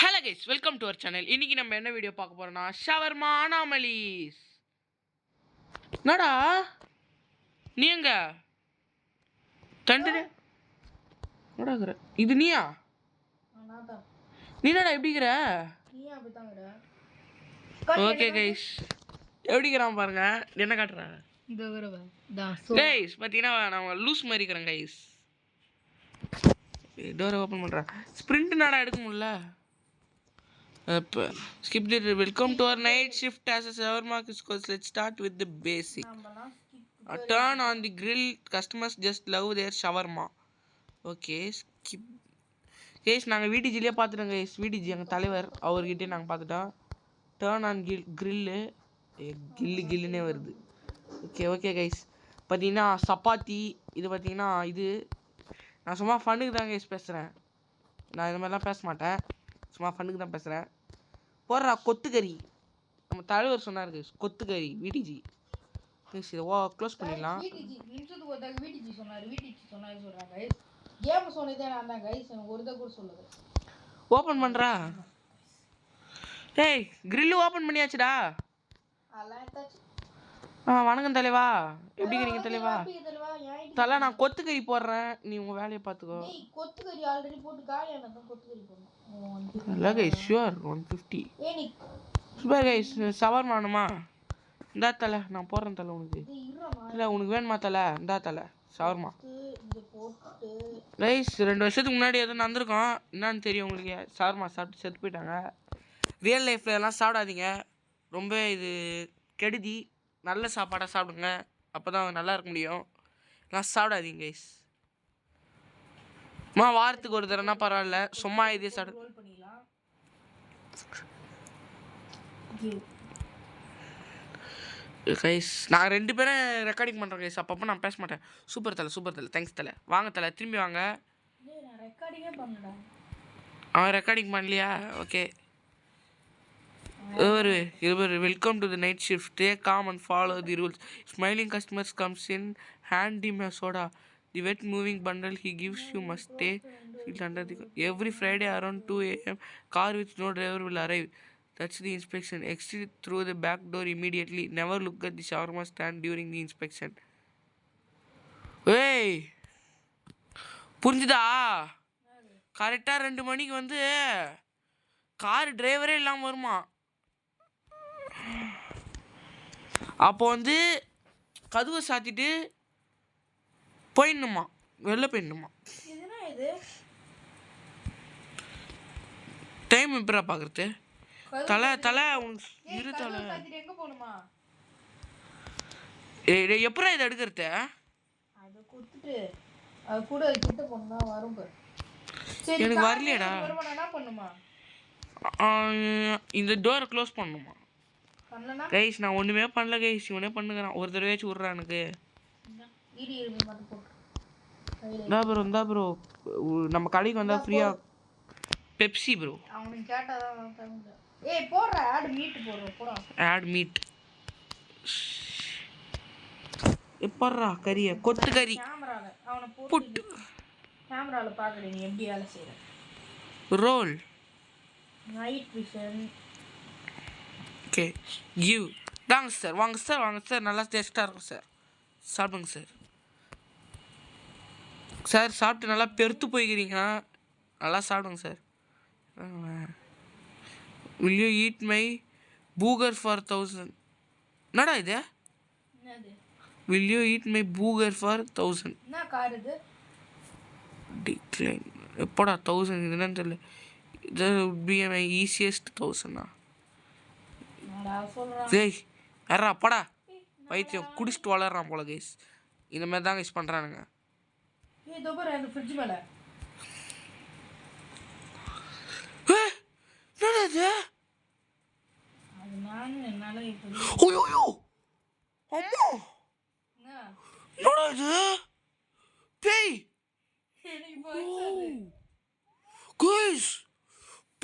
Hello guys, welcome to our channel. இன்னைக்கு நம்ம என்ன வீடியோ பார்க்க போறோம்னா ஷவர்மா அனாமலிஸ். என்னடா நீ எங்க தண்டு என்னடா இது நீயா? நீ என்னடா எப்படிங்கிற? ஓகே கைஸ், எப்படிங்கிறான் பாருங்க. என்ன காட்டுறேன் கைஸ். பார்த்தீங்கன்னா நான் லூஸ் மாதிரி இருக்கிறேன் கைஸ். டோரை ஓப்பன் பண்ணுறேன். ஸ்ப்ரிண்ட் நாடா எடுக்க முடியல. Skip the welcome to our night shift as a shawarma course. Let's start with the basic. Turn on the grill. Customers just love their shawarma. Okay, skip. Guys, நாங்கள் விடிஜிலே பார்த்துட்டோம் guys. VDG எங்கள் தலைவர், அவர்கிட்டே நாங்கள் பார்த்துட்டோம். Turn on grill. கில்லுன்னே வருது. Okay guys, பார்த்தீங்கன்னா சப்பாத்தி. இது பார்த்தீங்கன்னா இது நான் சும்மா ஃபண்ணுக்கு தான் கைஸ் பேசுகிறேன். நான் இது மாதிரிலாம் பேச மாட்டேன், சும்மா ஃபண்ணுக்கு தான் பேசுகிறேன். போடுறா கொத்துக்கறி. நம்ம தலைவர் சொன்னார் கைஸ், கொத்துக்கறி விடிஜி. கைஸ் இதை க்ளோஸ் பண்ணிடலாம். ஓப்பன் பண்ணுறா. டேய் கிரில்லு ஓப்பன் பண்ணியாச்சுடா. வணக்கம் தலைவா, எப்படி இருக்கிறீங்க தலைவா? தலை நான் கொத்துக்கறி போடுறேன், நீ உங்கள் வேலையை பார்த்துக்கோ. கொத்துக்கறி ஆல்ரெடி போட்டு காலியான கொத்துக்கறி போடணும். இல்லை guys, sure 150. Super guys, shawarma வேணுமா? இந்தா தலை, நான் போடுறேன் தலை உனக்கு. இல்லை உனக்கு வேணுமா தலை? இந்தா தலை ஷவர்மா. கைஸ் 2 வருஷத்துக்கு முன்னாடி எதுவும் நடந்திருக்கோம், என்னான்னு தெரியும் உங்களுக்கு. ஷவர்மா சாப்பிட்டு செத்து போயிட்டாங்க. ரியல் லைஃப்பில் எல்லாம் சாப்பிடாதீங்க, ரொம்ப இது கெடுதி. நல்ல சாப்பாடாக சாப்பிடுங்க, அப்போ தான் நல்லா இருக்க முடியும். எல்லாம் சாப்பிடாதீங்க கைஸ். வாரத்துக்கு ஒரு தடவைனா பரவாயில்ல, சும்மா இதே சாப்பிடு. கைஸ் நான் 2 பேரும் ரெக்கார்டிங் பண்ணுறோம் கைஸ். அப்பப்போ நான் பேச மாட்டேன். சூப்பர் தலை, தேங்க்ஸ் தலை. வாங்க தலை, திரும்பி வாங்க. அவன் ரெக்கார்டிங் பண்ணலையா? Okay. Welcome to the night shift. Stay calm and follow the rules. Smiling customers comes in, hand him a soda. The wet moving bundle he gives you must stay filled under the. Every Friday around 2 a.m. car with no driver will arrive. That's the inspection. Exit through the back door immediately. Never look at the shawarma stand during the inspection. Hey, புரிஞ்சுதா? கரெக்டாக 2 மணிக்கு வந்து car டிரைவரே இல்லாமல் வருமா. அப்போ வந்து கதவை சாத்திட்டு போயிடணுமா, வெளில போயிடணுமா. டைம் எப்படா பார்க்குறது? தலை உனக்கு இரு தலை. எப்படா இதை எடுக்கிறது? எனக்கு வரலையடா. இந்த டோரை க்ளோஸ் பண்ணணுமா? கைஸ் நான் ஒன்றுமே பண்ணல கைஸ், இவனே பண்ணுகிறான். ஒரு தடவையாச்சும் விட்றா எனக்கு. இந்தா ப்ரோ நம்ம கடைக்கு வந்தால் ஃப்ரீயாக பெப்சி ப்ரோ. ஆட் மீட் எப்பட்றா கறியை? கொத்து கறி புட்டு ரோல். Okay give. வாங்க சார் நல்லா டேஸ்ட்டாக இருக்கும் சார். சாப்பிடுங்க சார் சாப்பிட்டு நல்லா பெருத்து போய்க்கிறீங்க, நல்லா சாப்பிடுங்க sir. will you eat my burger for 1000? என்னடா இது? will you eat my burger for 1000? decline. எப்படா 1000 இது என்னன்னு தெரியல. இது would be my easiest 1000. Jai யாரா அப்படா வைத்தியம் குடிச்சிட்டு வளர்றான் போல கைஸ். இந்த மாதிரி தான் கைஸ் பண்ணுறானுங்க.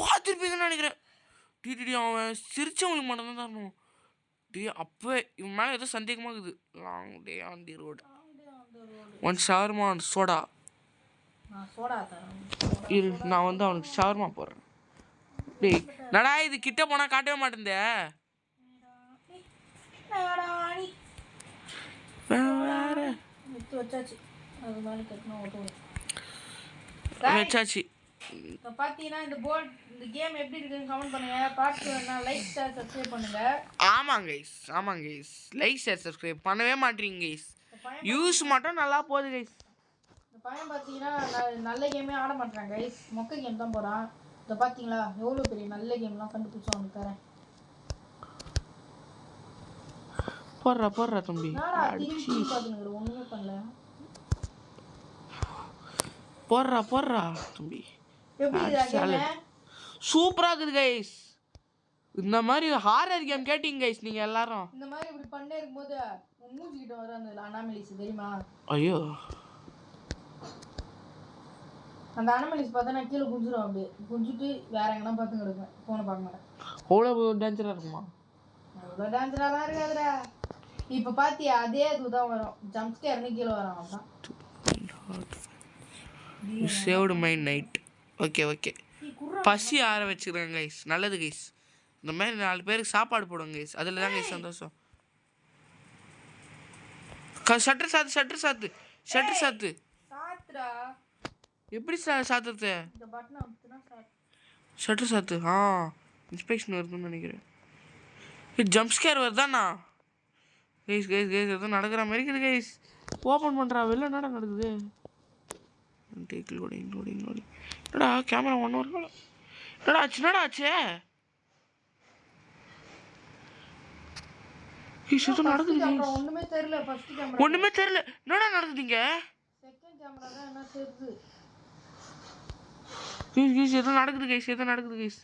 பார்த்துருப்பீங்கன்னு நினைக்கிறேன். அவன் சிரிச்சவங்களுக்கு மட்டும்தான் தரணும். அப்போ இவன் மேலே ஏதோ சந்தேகமாக இருக்குது. Long day on the road. 1 shawarma and soda. இரு நான் வந்து அவனுக்கு ஷவர்மா போடுறேன். டேய் நடா இது கிட்ட போனால் காட்டவே மாட்டேந்தே. வச்சாச்சு. பாத்தீங்கன்னா இந்த கேம் எப்படி இருக்குன்னு கமெண்ட் பண்ணுங்க. பார்த்து லைக் ஷேர் சப்ஸ்கிரைப் பண்ணுங்க. ஆமாங்க கைஸ், ஆமாங்க கைஸ், லைக் ஷேர் சப்ஸ்கிரைப் பண்ணவே மாட்டீங்க கைஸ். யூஸ் மட்டும் நல்லா போகுது கைஸ். இந்த பையன் பார்த்தீங்கன்னா நல்ல கேமே ஆட மாட்டான் கைஸ், மொக்க கேம் தான் போகிறான். இதை பார்த்தீங்களா எவ்வளோ பெரிய நல்ல கேம்லாம் கண்டுபிடிச்சோம் அவனுக்கு தரேன். போடுறா தம்பி. ஒன்றுமே பண்ணல. போடுறா தம்பி. சூப்பரா இருக்குது கைஸ். இந்த மாதிரி ஹாரர் கேம் கேட்டிங்க கைஸ் நீங்க எல்லாரும். இந்த மாதிரி இப்படி பண்ணே இருக்கும்போது மூஞ்சி கிட்ட வர அந்த அனாமலிஸ் தெரியுமா? ஐயோ அந்த அனாமலிஸ் பார்த்தா நான் கீழே குஞ்சிரும். அப்படியே குஞ்சிட்டு வேற எங்கன்னா பார்த்து கிடப்பேன். போனை பார்க்க மாட்டேன். அவ்வளோ டேஞ்சரா இருக்குமா? அவ்வளோ டேஞ்சரா தான் இருக்காதுடா. இப்போ பாத்தியா அதே இதுதான் வரும். ஜம்ப் ஸ்கேர்னு கீழே வரும். அதான் சேவ்டு மை நைட். ஓகே பசி ஆற வச்சுக்கிறேன் கைஸ். நல்லது கைஸ். இந்த மாதிரி 4 பேருக்கு சாப்பாடு போடுங்க கைஸ். அதில் தான் கைஸ் சந்தோஷம். ஷட்டர் சாத்து. எப்படி சாத்துறது? ஷட்டர் சாத்து. இன்ஸ்பெக்ஷன் வருதுன்னு நினைக்கிறேன். Jump scare வருதாண்ணா? கைஸ் எதுவும் நடக்கிற மாதிரி இருக்குது கைஸ். ஓப்பன் பண்ணுறா வெளில என்னடா நடக்குது? Take loading. என்னடா கேமரா 1 hour என்னடா ஆச்சு? ஒண்ணுமே தெரியல. என்னடா நடக்குதுங்க? செகண்ட் கேமரா தான் என்ன தெரியுது. ஏதோ நடக்குது கைஸ்.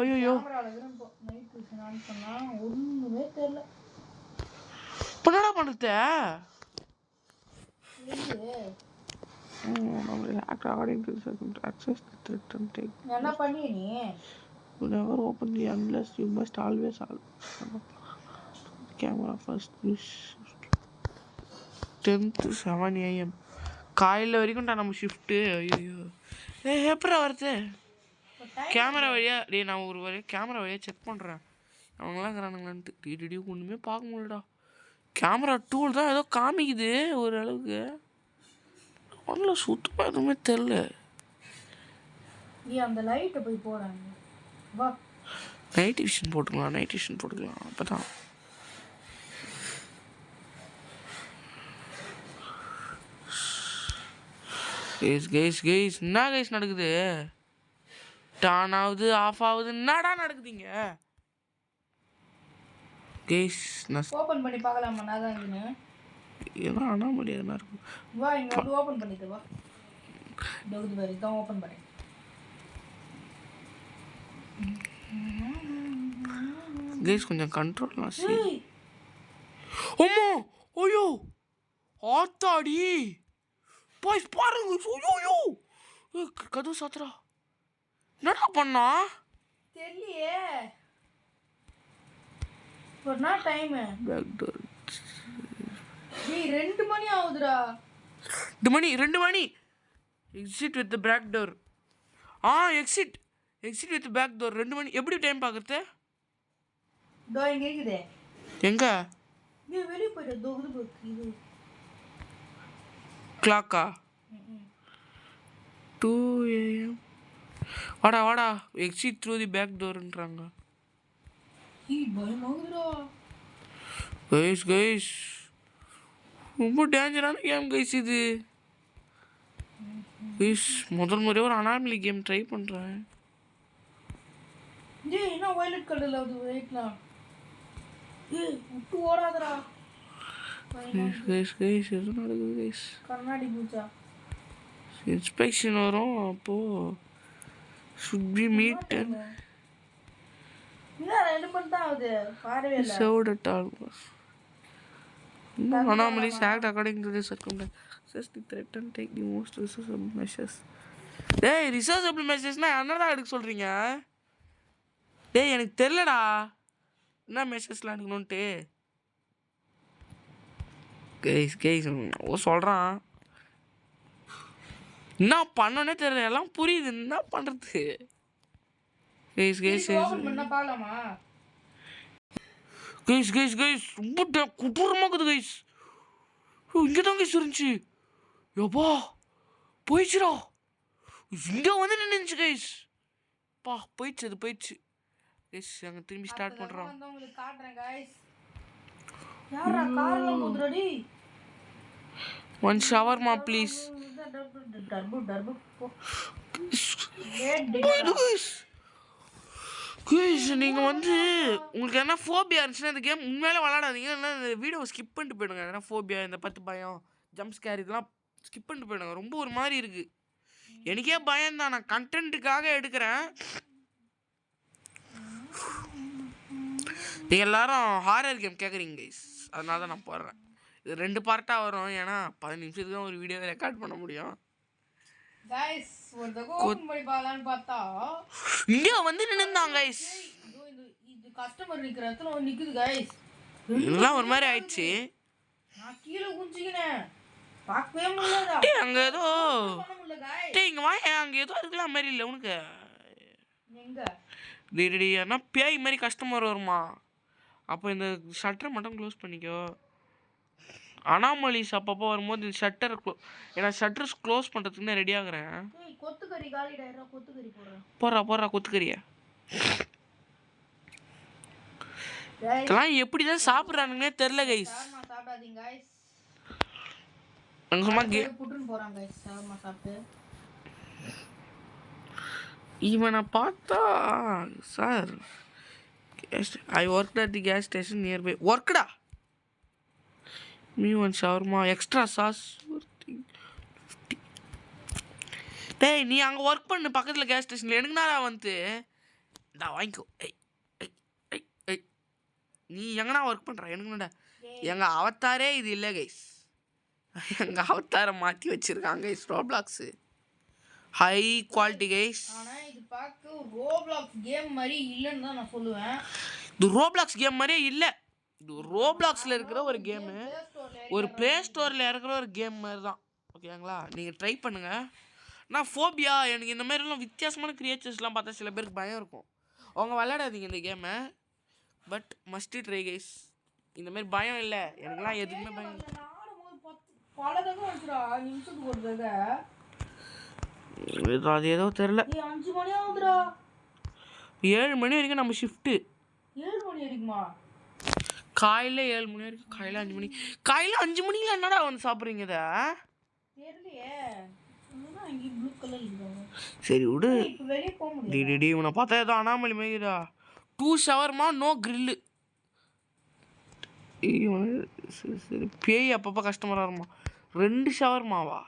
ஐயோ கேமரால நைட் விஷன் ஆன் பண்ணா ஒண்ணுமே தெரியல. என்னடா பண்ணுது? என்ன பண்ணி நீ? Never open the unless you must always camera first use 10 to 7 AM காலையில் வரைக்கும்டா நம்ம ஷிஃப்ட்டு. ஐயோ எப்படா வருது கேமரா வழியா? நான் ஒரு வழியாக கேமரா வழியாக செக் பண்ணுறேன் அவங்களாம் இருக்கிறானுங்களான்ட்டு. டிடி ஒன்றுமே பார்க்க முடியலடா. கேமரா டூல் தான் ஏதோ காமிக்குது ஓரளவுக்கு. ஒன்றும் சுத்தமாக எதுவுமே தெரில. அந்த லைட்டை போய் போடாங்க. வா நைட் விஷன் போட்டுக்கலாம். அப்போ தான் கைஸ் என்ன கைஸ் நடக்குது? டான் ஆகுது, ஆஃப் ஆகுது, என்னடா நடக்குதுங்க கைஸ்? நான் ஓபன் பண்ணி பார்க்கலாமா? நான் தான் இங்க ஏதோ அனாமலி எதனா இருக்கும். வா இங்க வந்து ஓபன் பண்ணிட்டு வா. டவுட் வேற தான் ஓபன் பண்ணு. கைஸ் கொஞ்சம் கண்ட்ரோல்லாம் செய். அம்மா ஐயோ ஆத்தாடி பாய்ஸ் பாருங்க. ஐயோ கதவு சாத்துறா. என்னடா பண்ணா தெரியலையே. ஒரு நாள் டைம் பேக் டோர். டேய் 2 மணி ஆகுதுடா. 2 மணி. Exit with back door. Exit with back door 2 மணி. எப்படி டைம் பார்க்கறது? டோ இங்க இருக்குது. எங்க? நீ வெளிய போய்டு. இது இது கிளாக்கா? 2 AM. வாடா எக்ஸிட் த்ரூ தி பேக் டோர்ன்றாங்க. பயமாகுதுடா. கைஸ் ரொம்ப டேஞ்சரான கேம் கைஸ் இது. கைஸ் முதல் முறையாக ஒரு அனாமலி கேம் ட்ரை பண்ணுறேன். டேய் என்ன வயலட் கலர்ல அது வெயிட்லாம். ஏய் விட்டு ஓடாதடா. கைஸ் எது நடக்குது கைஸ்? கண்ணாடி பூச்சா இன்ஸ்பெக்ஷன் வரும். அப்போ should be meet and என்ன 2 மணி தான் ஆகுது. பாரவே இல்ல. served at almost. No anomalies act according to the circumstances. Assess the threat and take the most resourceable measures. டேய் resourceable measuresனா என்னடா எடுக்க சொல்றீங்க? டேய் எனக்கு தெரியலடா என்ன மெஷர்ஸ்லாம் எடுக்கணும்ட்டு. கைஸ் சொல்கிறான் என்ன பண்ணனே தெரியல, எல்லாம் புரியுது, என்ன பண்றது? கைஸ் கைஸ் ஓபன் பண்ணா பார்க்கலாமா? கைஸ் கைஸ் கைஸ் ரொம்ப குட்டூரமாக்குது கைஸ். இங்கே தான் கைஸ் இருந்துச்சு. யப்பா போயிடுச்சுடா. இங்கே வந்து நின்றுச்சு கைஸ். பா போயிடுச்சு, அது போயிடுச்சு கைஸ். அங்கே திரும்பி ஸ்டார்ட் பண்ணுறோம். உங்களுக்கு காட்டுறேன் கைஸ். யாரா கார்ல போதுறடி? One shawarma please. கைஸ் நீங்கள் வந்து உங்களுக்கு என்ன ஃபோபியா இருந்துச்சுன்னா இந்த கேம் உண்மையிலே விளாடாதீங்க. இல்லைன்னா இந்த வீடியோ ஸ்கிப் பண்ணிட்டு போயிடுங்க. எதனா ஃபோபியா, இந்த 10 பயம், ஜம்ப் ஸ்கேர் இதெல்லாம் ஸ்கிப் பண்ணிட்டு போயிடுங்க. ரொம்ப ஒரு மாதிரி இருக்குது. எனக்கே பயம்தான், நான் கண்டென்ட்டுக்காக எடுக்கிறேன். நீங்கள் எல்லாரும் ஹாரர் கேம் கேட்குறீங்க கைஸ், அதனால தான் நான் போடுறேன். இது 2 பார்ட்டாக வரும். ஏன்னா 10 நிமிஷத்துக்கு தான் ஒரு வீடியோ ரெக்கார்ட் பண்ண முடியும். கைஸ் ஒரு தடவை ஓபன் பண்ணி பார்க்கலாம்னு பார்த்தா இங்கே வந்து நின்னுந்தாங்க கைஸ். இது கஸ்டமர் நிக்கிற இடத்துல வந்து நிக்குது கைஸ். எல்லாம் ஒரு மாதிரி ஆயிடுச்சு. நான் கீழே குஞ்சிக்கினேன், பார்க்கவே முடியலடா. அங்க ஏதோ பண்ண முடியல கைஸ். டேய் இங்க வா, அங்க ஏதோ இருக்கலாம் மாதிரி இல்லை உனக்கு. எங்க டேடி ஏன்னா பேய் மாதிரி கஸ்டமர் வருமா? அப்போ இந்த ஷட்டரை மட்டும் க்ளோஸ் பண்ணிக்கோ. அனாமலிஸ் அப்பப்போ வரும்போது இந்த ஷட்டர் ஏன்னா ஷட்டர்ஸ் க்ளோஸ் பண்ணுறதுக்கு நான் ரெடி ஆகுறேன். கொத்துக்கறி காலிடாயிரா, கொத்துக்கறி போடுறேன். போடுறா கொத்துக்கறியா. இதெல்லாம் எப்படி தான் சாப்பிட்றானுங்கன்னே தெரில கைஸ். சாப்பிடாதீங்க கைஸ். அங்கே சும்மா புட்டுன்னு போகிறாங்க கைஸ் ஷவர்மா சாப்பிட்டு. இவனை பார்த்தா sir I work at the gas station nearby. ஒர்க்குடா me one shawarma extra sauce. டேய் நீ அங்கே ஒர்க் பண்ணு பக்கத்தில் கேஸ் ஸ்டேஷனில். எனக்குனா வந்து இந்தா வாங்கிக்கோ. நீ எங்கண்ணா ஒர்க் பண்ணுற? எனக்குனாடா எங்கள் அவத்தாரே இது இல்லை கைஸ். எங்கள் அவத்தாரை மாற்றி வச்சுருக்காங்க guys. Roblox high quality guys. ஆனால் இது பார்க்க ரோப்ளாக்ஸ் கேம் மாதிரி இல்லைன்னு தான் நான் சொல்லுவேன். இது ரோப்ளாக்ஸ் கேம் மாதிரியே இல்லை. இது ரோப்ளாக்ஸில் இருக்கிற ஒரு கேமு, ஒரு ப்ளே ஸ்டோரில் இருக்கிற ஒரு கேம் மாதிரி தான். ஓகேங்களா, நீங்கள் ட்ரை பண்ணுங்கள். நான் ஃபோபியா எனக்கு இந்த மாதிரிலாம் வித்தியாசமான க்ரியேச்சர்ஸ்லாம் பார்த்தா சில பேருக்கு பயம் இருக்கும். அவங்க விளையாடாதீங்க இந்த கேமை. But must try guys. இந்த மாதிரி பயம் இல்லை எனக்குலாம், எதுக்குமே பயம் இல்லை. பல தடவை வந்துடா நிமிஷத்துக்கு ஒரு தடவை. அது ஏதோ தெரில. 5 மணி ஆகுதுடா. 7 மணி வரைக்கும் நம்ம ஷிஃப்ட்டு. 7 மணி வரைக்குமா? காலையில் 7 மணி வரைக்கும், காலையில் 5 மணி. காலையில் 5 மணியில் என்னடா வந்து சாப்பிட்றீங்க இதை? தெரியலையே. இங்கே ப்ளூ கலர் இருக்காங்க. சரி விடு. இப்போ வெளியே போக முடியாது. டி இவனை பார்த்தா ஏதோ அனாமலி மேய்கிறா. 2 ஷவர்மா நோ கிரில்லு. சரி பேய் அப்பப்போ கஸ்டமராக வருமா? 2 ஷவர்மாவா?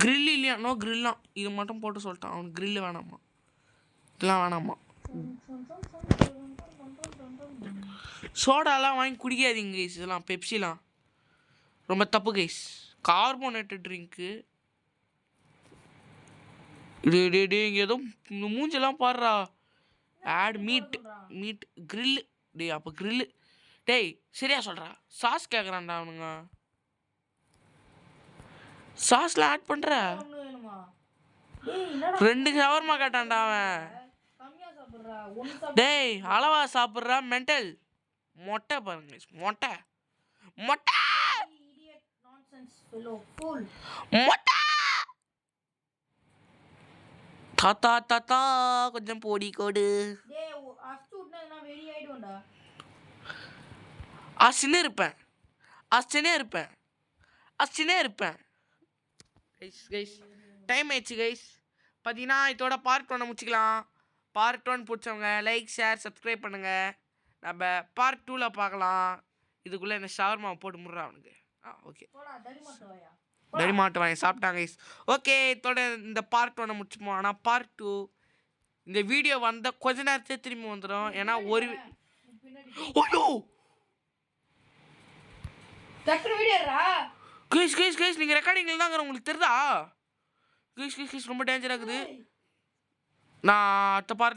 கிரில் இல்லையா? நோ கிரில்லாம். இது மட்டும் போட்டு சொல்லிட்டான் அவனுக்கு. கிரில்லு வேணாமா, இதெல்லாம் வேணாமா. சோடாலாம் வாங்கி குடிக்காதீங்க கைஸ். இதெல்லாம் பெப்சிலாம் ரொம்ப தப்பு கைஸ். Carbonated drink. டே இங்கே ஏதோ இந்த மூஞ்செல்லாம் பாடுறா. Add meet grill. டே அப்போ கிரில்லு. டேய் சரியா சொல்கிறா. சாஸ் கேட்குறான்டா அவனுங்க. சாஸ்ல ஆட் பண்ணுற 2 ஷவர்மா கேட்டான்டா அவன். டேய் அளவா சாப்பிட்றா மென்டல் மொட்டை பாருங்க. மொட்டை மொட்டை மொட்டை. தாத்தா தாத்தா கொஞ்சம் பொடி கொடு. அசினே இருப்பேன். கைஸ் டைம் ஆயிடுச்சு கைஸ். பார்த்தீங்கன்னா இதோட பார்ட் 1 முடிச்சிக்கலாம். பார்ட் 1 பிடிச்சவங்க லைக் ஷேர் சப்ஸ்கிரைப் பண்ணுங்கள். நம்ம பார்ட் 2ல் பார்க்கலாம். இதுக்குள்ளே இந்த ஷவர்மாவை போட்டு முடுறா அவனுக்கு. ஓகே தடிமாட்டு வாங்கி சாப்பிட்டாங்க கைஸ். ஓகே இதோட இந்த பார்ட் 1 முடிச்சுப்போம். ஆனால் பார்ட் 2 இந்த வீடியோ வந்த கொஞ்ச நேரத்தையே திரும்பி வந்துடும். ஏன்னா ஒரு கைஸ் நீங்கள் ரெக்கார்டிங்கில் தாங்கிற உங்களுக்கு தெரியுதா? கைஸ் ரொம்ப டேஞ்சராக இருக்குது. நான் அடுத்த பார்ட்